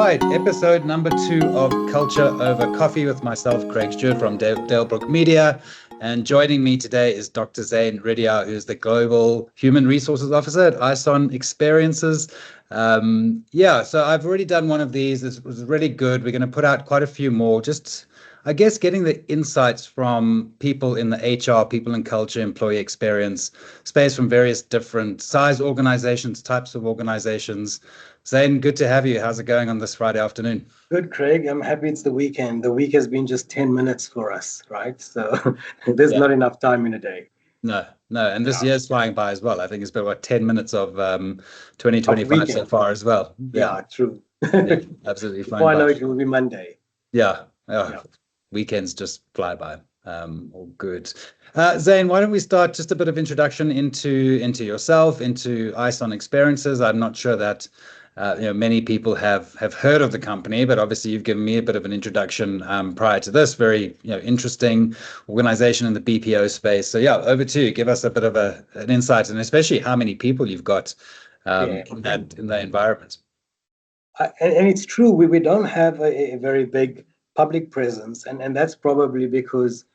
right, episode number 2 of Culture Over Coffee with myself, Craig Stewart from Dalebrook Media. And joining me today is Dr. Zain Reddiar, who's the Global Human Resources Officer at ISON Experiences. So I've already done one of these. It was really good. We're going to put out quite a few more, just, I guess, getting the insights from people in the HR, people in culture, employee experience space from various different size organizations, types of organizations. Zain, good to have you. How's it going on this Friday afternoon? Good, Craig. I'm happy it's the weekend. The week has been just 10 minutes for us, right? So there's not enough time in a day. No. And this year's flying by as well. I think it's been, 10 minutes of 2025 so far as well. Yeah, true. Yeah, absolutely flying Before I by. know it will be Monday. Yeah. Weekends just fly by. All good. Zain, why don't we start just a bit of introduction into yourself, into ISON Experiences. I'm not sure that many people have heard of the company, but obviously you've given me a bit of an introduction prior to this. Very interesting organization in the BPO space. So over to you. Give us a bit of an insight, and especially how many people you've got in that environment. And it's true, we don't have a very big public presence, and that's probably because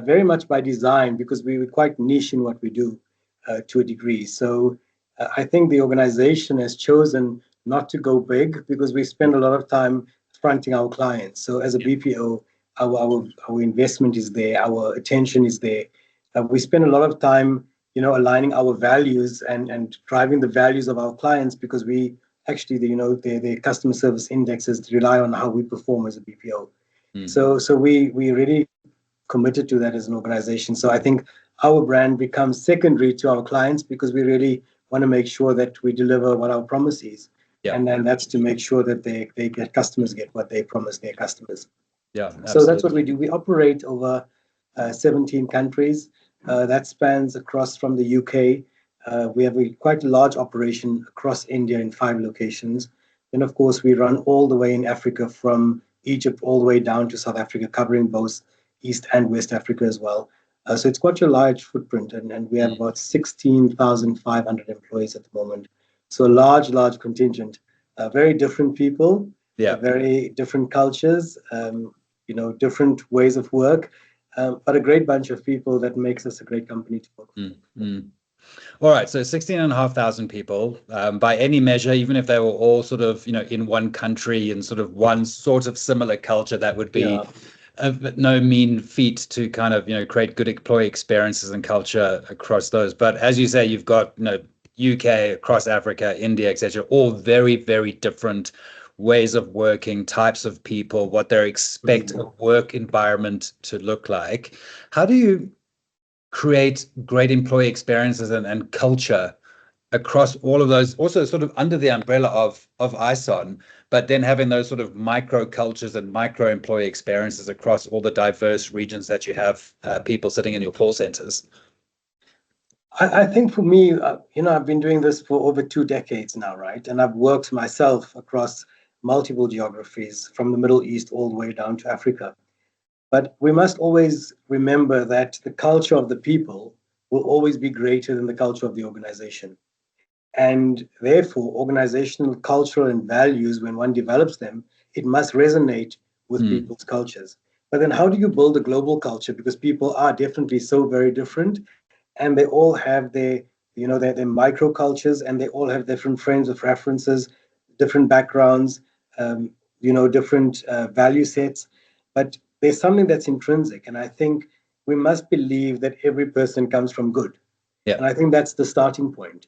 very much by design, because we were quite niche in what we do to a degree. So I think the organization has chosen not to go big because we spend a lot of time fronting our clients. So as a BPO, our investment is there, our attention is there. We spend a lot of time, aligning our values and driving the values of our clients, because we actually, the customer service indexes rely on how we perform as a BPO. So we really committed to that as an organization. So I think our brand becomes secondary to our clients because we really want to make sure that we deliver what our promise is. And then that's to make sure that customers get what they promise their customers. So that's what we do. We operate over 17 countries. That spans across from the UK. We have quite a large operation across India in 5 locations. And of course, we run all the way in Africa, from Egypt all the way down to South Africa, covering both East and West Africa as well. So it's quite a large footprint, and we have about 16,500 employees at the moment. So a large contingent, very different people, very different cultures, different ways of work, but a great bunch of people that makes us a great company to work with. All right, so 16,500 people, by any measure, even if they were all sort of, in one country and sort of one sort of similar culture, that would be no mean feat to kind of, create good employee experiences and culture across those. But as you say, you've got, UK, across Africa, India, etc., all very, very different ways of working, types of people, what they expect a work environment to look like. How do you create great employee experiences and culture across all of those, also sort of under the umbrella of ISON, but then having those sort of micro cultures and micro employee experiences across all the diverse regions that you have people sitting in your call centers? I think for me, I've been doing this for over 2 decades now, right? And I've worked myself across multiple geographies, from the Middle East all the way down to Africa. But we must always remember that the culture of the people will always be greater than the culture of the organization. And therefore, organizational culture and values, when one develops them, it must resonate with people's cultures. But then how do you build a global culture? Because people are definitely so very different, and they all have their micro cultures, and they all have different frames of references, different backgrounds, different value sets. But there's something that's intrinsic, and I think we must believe that every person comes from good. And I think that's the starting point,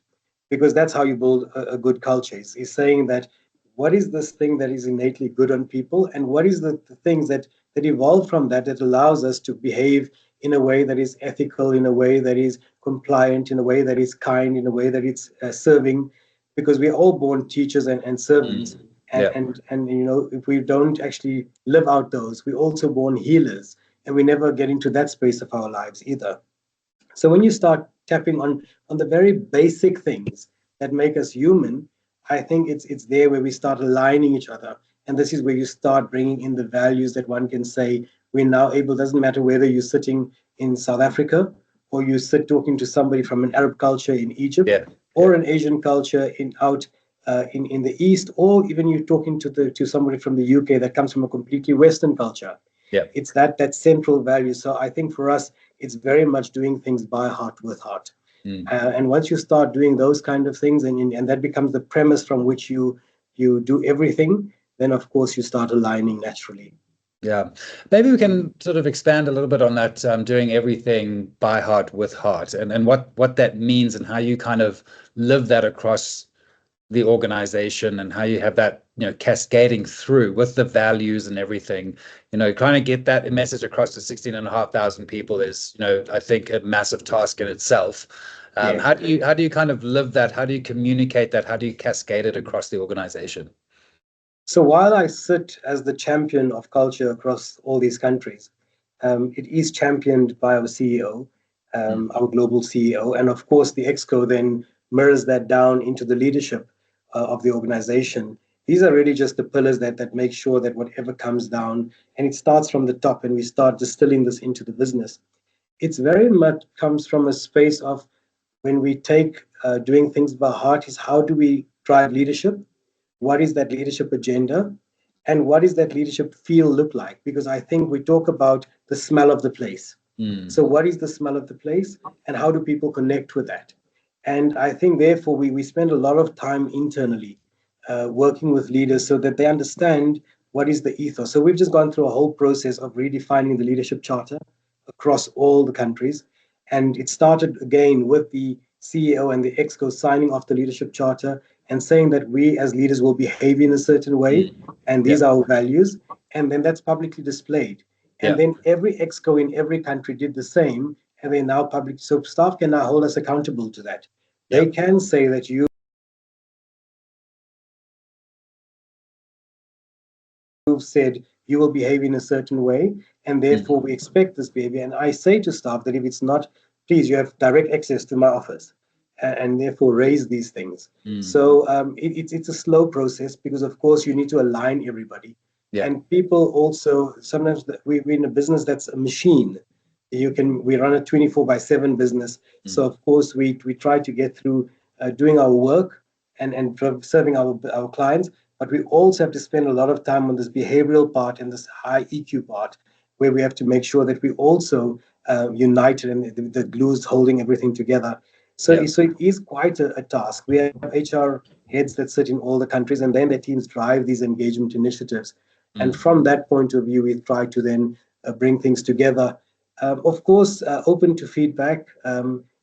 because that's how you build a good culture. Is saying that what is this thing that is innately good on people, and what is the things that evolve from that allows us to behave in a way that is ethical, in a way that is compliant, in a way that is kind, in a way that it's serving, because we're all born teachers and servants. And if we don't actually live out those, we're also born healers, and we never get into that space of our lives either. So when you start tapping on the very basic things that make us human, I think it's there where we start aligning each other. And this is where you start bringing in the values that one can say we're now able, doesn't matter whether you're sitting in South Africa or you sit talking to somebody from an Arab culture in Egypt or an Asian culture out in the East, or even you're talking to somebody from the UK that comes from a completely Western culture. Yeah. It's that central value. So I think for us, it's very much doing things by heart with heart. And once you start doing those kind of things, and that becomes the premise from which you do everything, then of course you start aligning naturally. Yeah, maybe we can sort of expand a little bit on that, doing everything by heart with heart, and what that means, and how you kind of live that across the organization, and how you have that, cascading through with the values and everything. Trying to get that message across to 16,500 people is, I think, a massive task in itself. Yeah. How do you kind of live that? How do you communicate that? How do you cascade it across the organization? So while I sit as the champion of culture across all these countries, it is championed by our CEO, our global CEO, and of course the Exco then mirrors that down into the leadership of the organization. These are really just the pillars that make sure that whatever comes down, and it starts from the top, and we start distilling this into the business. It's very much comes from a space of when we take doing things by heart is how do we drive leadership, what is that leadership agenda, and what is that leadership feel look like, because I think we talk about the smell of the place. So what is the smell of the place, and how do people connect with that? And I think therefore we spend a lot of time internally working with leaders so that they understand what is the ethos. So we've just gone through a whole process of redefining the leadership charter across all the countries, and it started again with the CEO and the Exco signing off the leadership charter and saying that we as leaders will behave in a certain way, and these are our values, and then that's publicly displayed. And then every Exco in every country did the same, and they now public, so staff can now hold us accountable to that. They can say that you've said you will behave in a certain way, and therefore we expect this behavior. And I say to staff that if it's not, please, you have direct access to my office, and therefore raise these things. So it's a slow process, because of course you need to align everybody. And people also, sometimes we're in a business that's a machine. We run a 24/7 business. So of course we try to get through doing our work and serving our clients, but we also have to spend a lot of time on this behavioral part and this high EQ part, where we have to make sure that we also united and the glue is holding everything together. So it is quite a task. We have HR heads that sit in all the countries, and then their teams drive these engagement initiatives. And from that point of view, we try to then bring things together. Of course, open to feedback.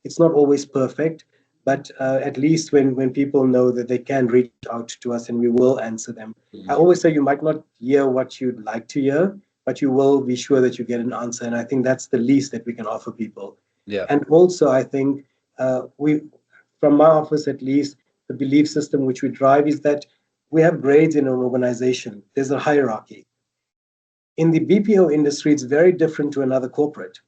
It's not always perfect, but at least when people know that they can reach out to us and we will answer them. I always say you might not hear what you'd like to hear, but you will be sure that you get an answer. And I think that's the least that we can offer people. And also, I think from my office at least, the belief system which we drive is that we have grades in an organization. There's a hierarchy. In the BPO industry, it's very different to another corporate.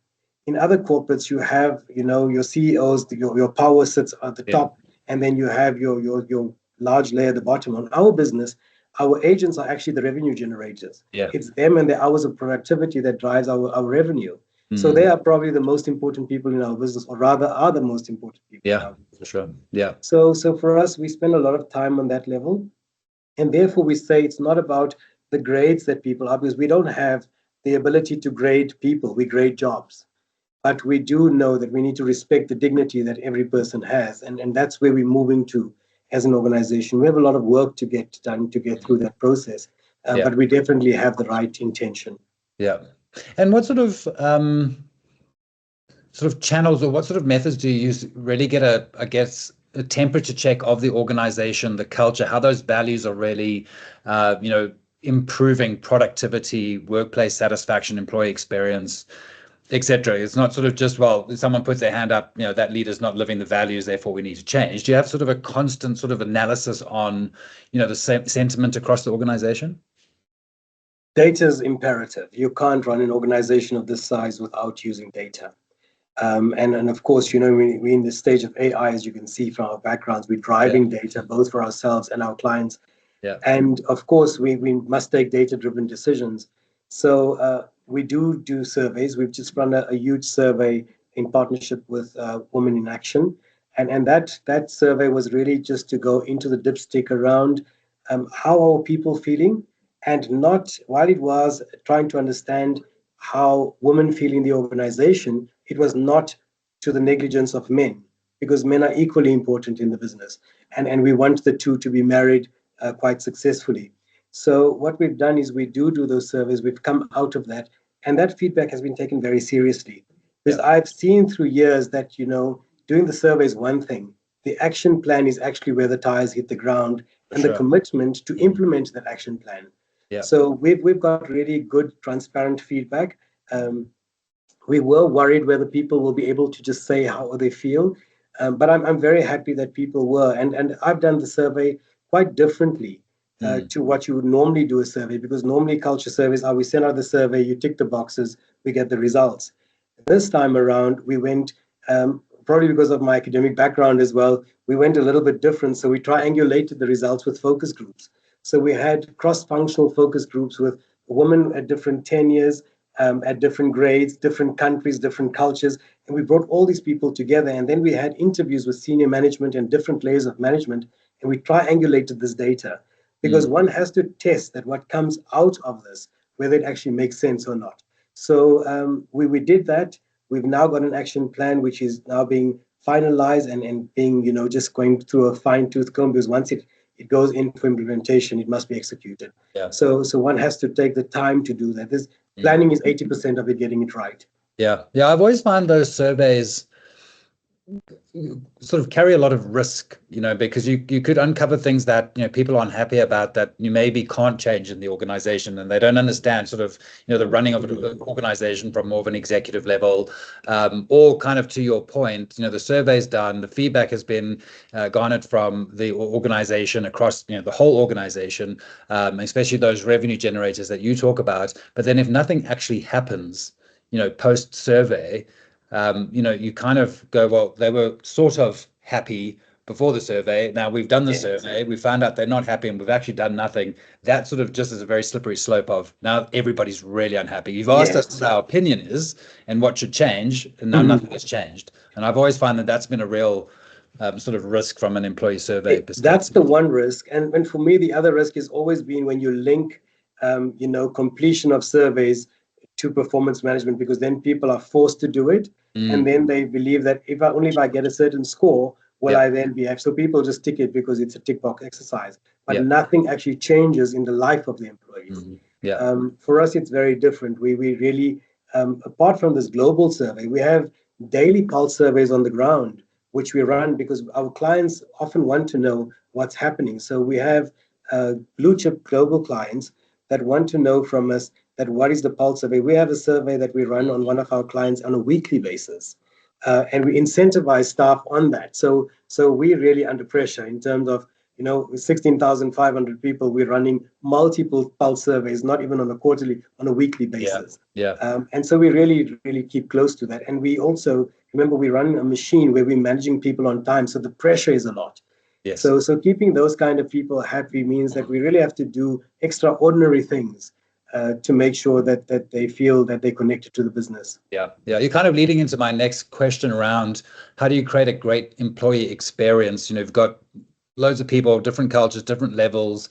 In other corporates, you have, your CEOs, your power sits at the top, and then you have your large layer at the bottom. On our business, our agents are actually the revenue generators. It's them and the hours of productivity that drives our revenue. So they are probably the most important people in our business, or rather are the most important people. Yeah, for sure. Yeah. So for us, we spend a lot of time on that level. And therefore, we say it's not about the grades that people are, because we don't have the ability to grade people. We grade jobs. But we do know that we need to respect the dignity that every person has. And that's where we're moving to as an organization. We have a lot of work to get done to get through that process. But we definitely have the right intention. Yeah. And what sort of channels, or what sort of methods do you use to really get a temperature check of the organization, the culture, how those values are really, improving productivity, workplace satisfaction, employee experience, etc.? It's not sort of just, well, if someone puts their hand up, that leader's not living the values, therefore we need to change. Do you have sort of a constant sort of analysis on, the sentiment across the organization? Data is imperative. You can't run an organization of this size without using data. And of course, we're in the stage of AI, as you can see from our backgrounds. We're driving data both for ourselves and our clients. And of course, we must take data-driven decisions. So we do surveys. We've just run a huge survey in partnership with Women in Action. And that survey was really just to go into the dipstick around how are people feeling, and not, while it was trying to understand how women feel in the organization, it was not to the negligence of men, because men are equally important in the business. And we want the two to be married quite successfully. So what we've done is we do those surveys. We've come out of that, and that feedback has been taken very seriously. Because I've seen through years that, doing the survey is one thing. The action plan is actually where the tires hit the ground, and the commitment to implement that action plan. So we've got really good, transparent feedback. We were worried whether people will be able to just say how they feel, but I'm very happy that people were. And I've done the survey quite differently to what you would normally do a survey, because normally culture surveys are, we send out the survey, you tick the boxes, we get the results. This time around, we went, probably because of my academic background as well, we went a little bit different. So we triangulated the results with focus groups. So we had cross-functional focus groups with women at different tenures, at different grades, different countries, different cultures. And we brought all these people together. And then we had interviews with senior management and different layers of management. And we triangulated this data, because one has to test that what comes out of this, whether it actually makes sense or not. So we did that. We've now got an action plan, which is now being finalized and being, just going through a fine-tooth comb, because once it goes in for implementation, it must be executed. So one has to take the time to do that. This planning is 80% of it, getting it right. Yeah. I've always found those surveys sort of carry a lot of risk, because you could uncover things that people aren't happy about, that you maybe can't change in the organization, and they don't understand sort of the running of an organization from more of an executive level, or kind of to your point, the survey's done, the feedback has been garnered from the organization across the whole organization, especially those revenue generators that you talk about. But then if nothing actually happens post survey, you kind of go, well, they were sort of happy before the survey. Now we've done the survey, we found out they're not happy, and we've actually done nothing. That sort of just is a very slippery slope of, now everybody's really unhappy. You've asked us what our opinion is and what should change, and now nothing has changed. And I've always found that that's been a real sort of risk from an employee survey perspective. That's the one risk. And for me, the other risk has always been when you link, completion of surveys to performance management, because then people are forced to do it. And then they believe that if I get a certain score, will I then be happy? So people just tick it because it's a tick box exercise, but nothing actually changes in the life of the employees. For us, it's very different. We really, apart from this global survey, we have daily pulse surveys on the ground, which we run because our clients often want to know what's happening. So we have blue chip global clients that want to know from us that what is the pulse survey. We have a survey that we run on one of our clients on a weekly basis, and we incentivize staff on that. So we're really under pressure in terms of, 16,500 people, we're running multiple pulse surveys, not even on a weekly basis. And so we really, really keep close to that. And we also, remember, we're running a machine where we're managing people on time. So the pressure is a lot. So keeping those kind of people happy means that we really have to do extraordinary things to make sure that they feel that they're connected to the business. You're kind of leading into my next question around how do you create a great employee experience? You've got loads of people, different cultures, different levels,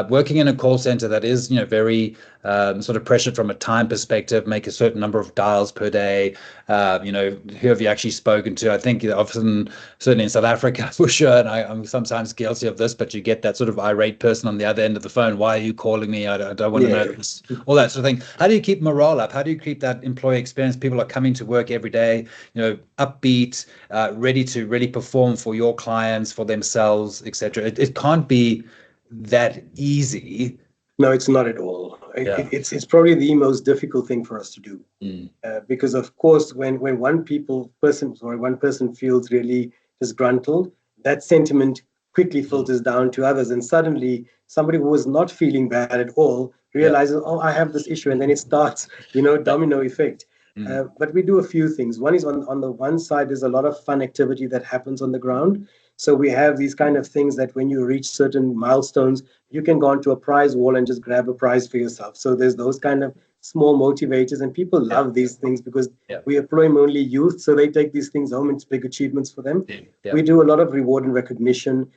working in a call center that is, very sort of pressured from a time perspective, make a certain number of dials per day. Who have you actually spoken to? I think often, certainly in South Africa for sure, and I'm sometimes guilty of this, but you get that sort of irate person on the other end of the phone. Why are you calling me? I don't want to know this, all that sort of thing. How do you keep morale up? How do you keep that employee experience? People are coming to work every day, upbeat, ready to really perform for your clients, for themselves, etc. It can't be that easy. No, it's not at all. It's probably the most difficult thing for us to do, because of course, when one person feels really disgruntled, that sentiment quickly filters down to others, and suddenly somebody who was not feeling bad at all realizes, oh, I have this issue, and then it starts, domino effect. But we do a few things. One is on the one side, there's a lot of fun activity that happens on the ground. So we have these kind of things that when you reach certain milestones, you can go onto a prize wall and just grab a prize for yourself. So there's those kind of small motivators, and people love these things because we employ mainly youth, so they take these things home. It's big achievements for them. We do a lot of reward and recognition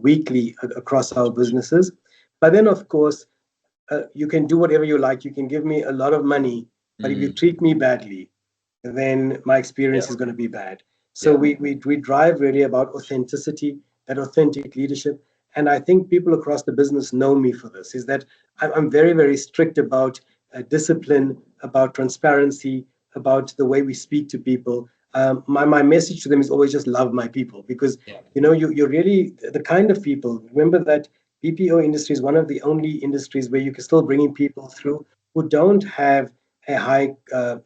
weekly across our businesses. But then, of course, you can do whatever you like. You can give me a lot of money, but if you treat me badly, then my experience is going to be bad. So we drive really about authenticity, that authentic leadership. And I think people across the business know me for this, is that I'm very, very strict about discipline, about transparency, about the way we speak to people. My message to them is always just love my people, because you're really the kind of people. Remember that BPO industry is one of the only industries where you can still bring in people through who don't have a high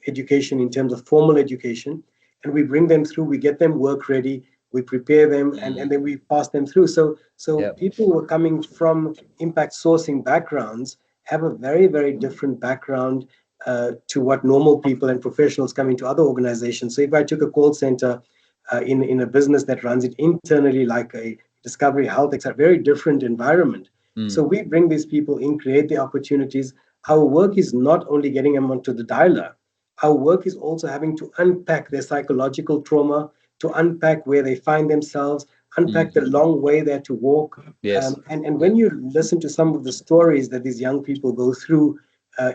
education in terms of formal education, and we bring them through. We get them work ready. We prepare them, and then we pass them through. So people who are coming from impact sourcing backgrounds have a very, very different background to what normal people and professionals coming to other organizations. So if I took a call center in a business that runs it internally, like a Discovery Health, it's a very different environment. So we bring these people in, create the opportunities. Our work is not only getting them onto the dialer. Our work is also having to unpack their psychological trauma, to unpack where they find themselves, unpack the long way they had to walk. And when you listen to some of the stories that these young people go through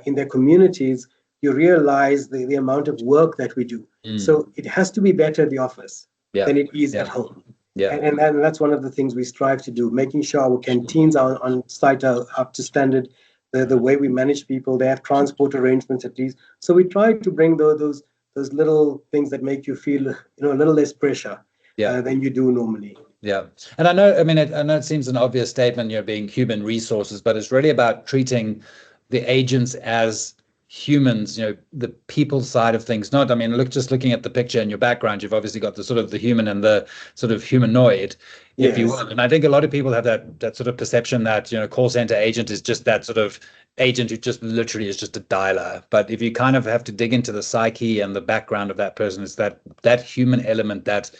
in their communities, you realize the amount of work that we do. So it has to be better at the office than it is at home. And that's one of the things we strive to do, making sure our canteens are on site are up to standard. The way we manage people, they have transport arrangements at least. So we try to bring those little things that make you feel a little less pressure than you do normally. And I know it seems an obvious statement, being human resources, but it's really about treating the agents as humans, the people side of things. Not, looking at the picture in your background, you've obviously got the sort of the human and the sort of humanoid, if you will. And I think a lot of people have that sort of perception that, call center agent is just that sort of agent who just literally is just a dialer. But if you kind of have to dig into the psyche and the background of that person, it's that human element that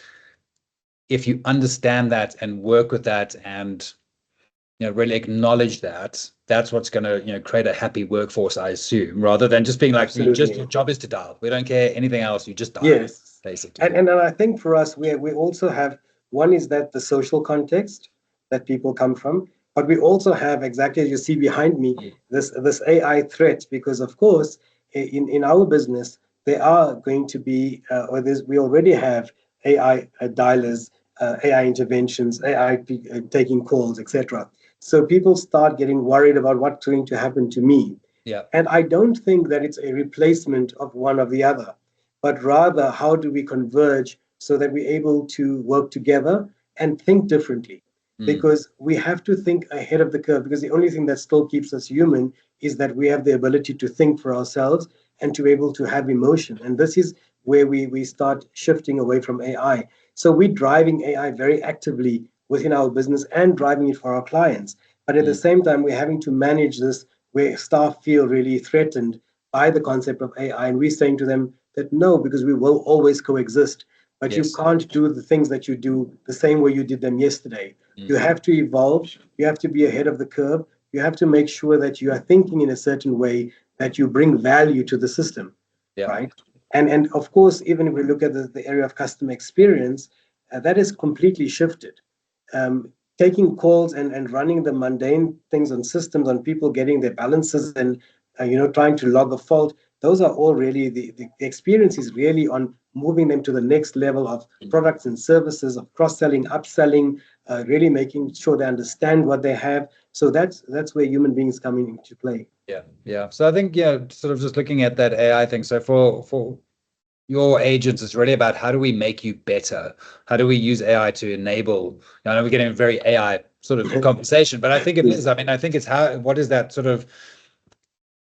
if you understand that and work with that and really acknowledge that, that's what's going to create a happy workforce, I assume, rather than just being like, your job is to dial. We don't care anything else. You just dial, basically. And I think for us, we also have, one is that the social context that people come from, but we also have, exactly as you see behind me, this AI threat, because of course, in our business, there are going to be, we already have AI dialers, AI interventions, AI taking calls, etc. So people start getting worried about what's going to happen to me. And I don't think that it's a replacement of one or the other, but rather how do we converge so that we're able to work together and think differently? Because we have to think ahead of the curve, because the only thing that still keeps us human is that we have the ability to think for ourselves and to be able to have emotion. And this is where we start shifting away from AI. So we're driving AI very actively within our business and driving it for our clients. But at the same time, we're having to manage this where staff feel really threatened by the concept of AI. And we're saying to them that no, because we will always coexist. But you can't do the things that you do the same way you did them yesterday. You have to evolve. You have to be ahead of the curve. You have to make sure that you are thinking in a certain way that you bring value to the system, right? And of course, even if we look at the area of customer experience, that is completely shifted. Taking calls and running the mundane things on systems, on people getting their balances and trying to log a fault, those are all really the experience is really on moving them to the next level of products and services, of cross-selling, upselling, really making sure they understand what they have. So that's where human beings come into play. So I think sort of just looking at that AI thing. So for your agents, it's really about how do we make you better? How do we use AI to enable? I know we're getting a very AI sort of conversation, but I think it is. I think it's what is that sort of,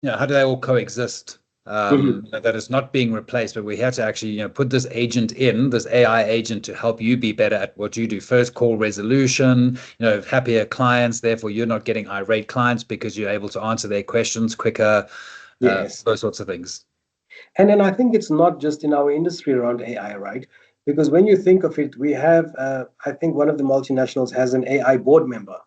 how do they all coexist? That is not being replaced, but we have to actually, put this agent in, this AI agent, to help you be better at what you do. First call resolution, happier clients. Therefore, you're not getting irate clients because you're able to answer their questions quicker. Those sorts of things. And then I think it's not just in our industry around AI, right? Because when you think of it, we have, I think one of the multinationals has an AI board member.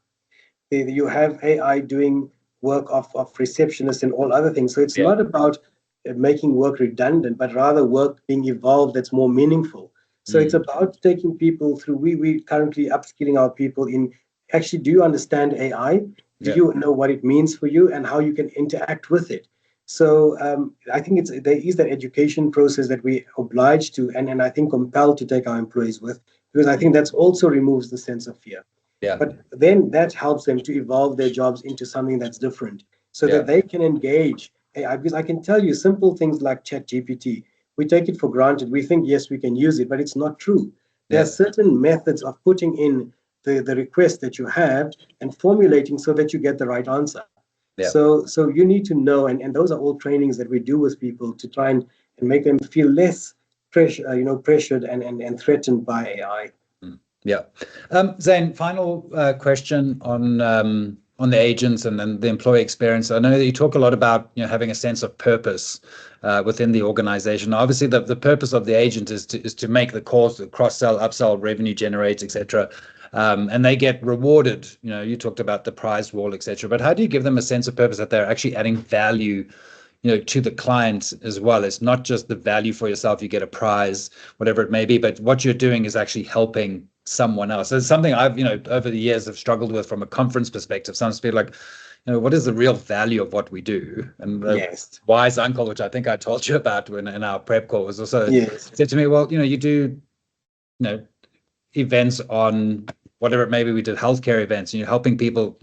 You have AI doing work of receptionists and all other things. So it's not about making work redundant, but rather work being evolved that's more meaningful. So it's about taking people through. We currently upskilling our people in actually, do you understand AI? Do you know what it means for you and how you can interact with it? So I think there is that education process that we obliged to and I think compelled to take our employees with, because I think that's also removes the sense of fear. But then that helps them to evolve their jobs into something that's different so that they can engage AI. Because I can tell you simple things like ChatGPT, we take it for granted. We think, yes, we can use it, but it's not true. There are certain methods of putting in the request that you have and formulating so that you get the right answer. So you need to know, and those are all trainings that we do with people to try and make them feel less pressured and threatened by AI. Yeah. Zain, final question on the agents and then the employee experience. I know that you talk a lot about having a sense of purpose within the organization. Obviously, the purpose of the agent is to make the calls, to cross-sell, upsell, revenue generate, etc. And they get rewarded. You talked about the prize wall, etc. But how do you give them a sense of purpose that they're actually adding value to the client as well? It's not just the value for yourself, you get a prize, whatever it may be, but what you're doing is actually helping someone else. So it's something I've, over the years have struggled with from a conference perspective. Sometimes people like, what is the real value of what we do? And wise uncle, which I think I told you about in our prep call, was also said to me, well, you do, events on whatever it may be. We did healthcare events, and you're helping people,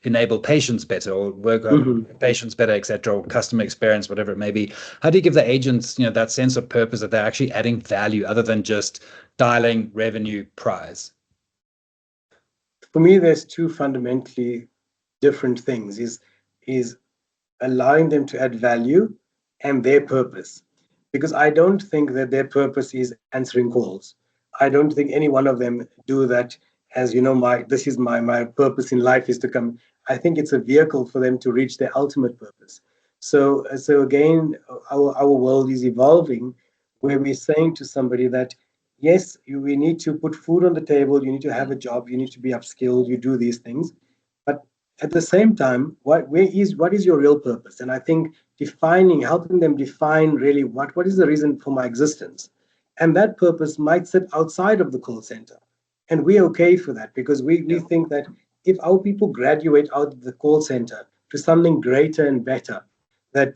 enable patients better or work on patients better, etc., or customer experience, whatever it may be. How do you give the agents, that sense of purpose that they're actually adding value other than just dialing revenue prize? For me, there's two fundamentally different things: is allowing them to add value and their purpose. Because I don't think that their purpose is answering calls. I don't think any one of them do that as this is my purpose in life is to come. I think it's a vehicle for them to reach their ultimate purpose. So again, our world is evolving, where we're saying to somebody that yes, we need to put food on the table, you need to have a job, you need to be upskilled, you do these things, but at the same time, what is your real purpose? And I think helping them define really what is the reason for my existence, and that purpose might sit outside of the call center. And we're okay for that, because we think that if our people graduate out of the call center to something greater and better, that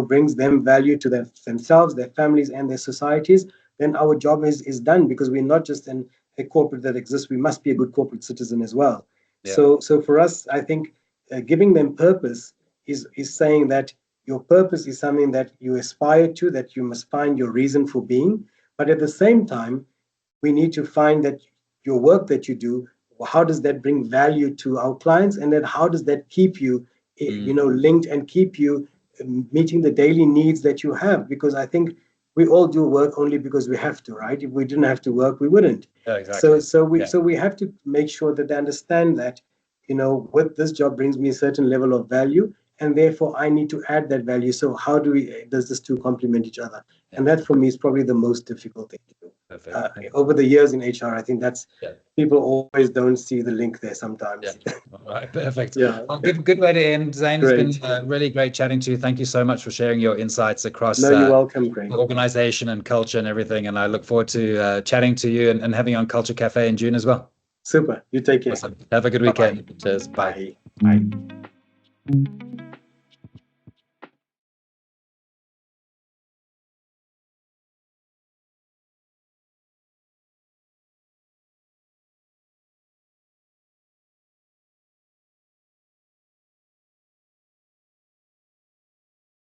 brings them value to themselves, their families, and their societies, then our job is done, because we're not just a corporate that exists. We must be a good corporate citizen as well. So for us, I think giving them purpose is saying that your purpose is something that you aspire to, that you must find your reason for being. But at the same time, we need to find that your work that you do, how does that bring value to our clients, and then how does that keep you linked and keep you meeting the daily needs that you have? Because I think we all do work only because we have to, right? If we didn't have to work, we wouldn't. Exactly. So we have to make sure that they understand that what this job brings me a certain level of value, and therefore I need to add that value. So how does this two complement each other? And that for me is probably the most difficult thing to do. Over the years in HR, I think that's people always don't see the link there sometimes. All right, perfect. Well, good way to end, Zain. It's been really great chatting to you. Thank you so much for sharing your insights across you're welcome, Craig. Organization and culture and everything. And I look forward to chatting to you and having you on Culture Cafe in June as well. Super. You take care. Awesome. Have a good weekend. Cheers. Bye. Bye.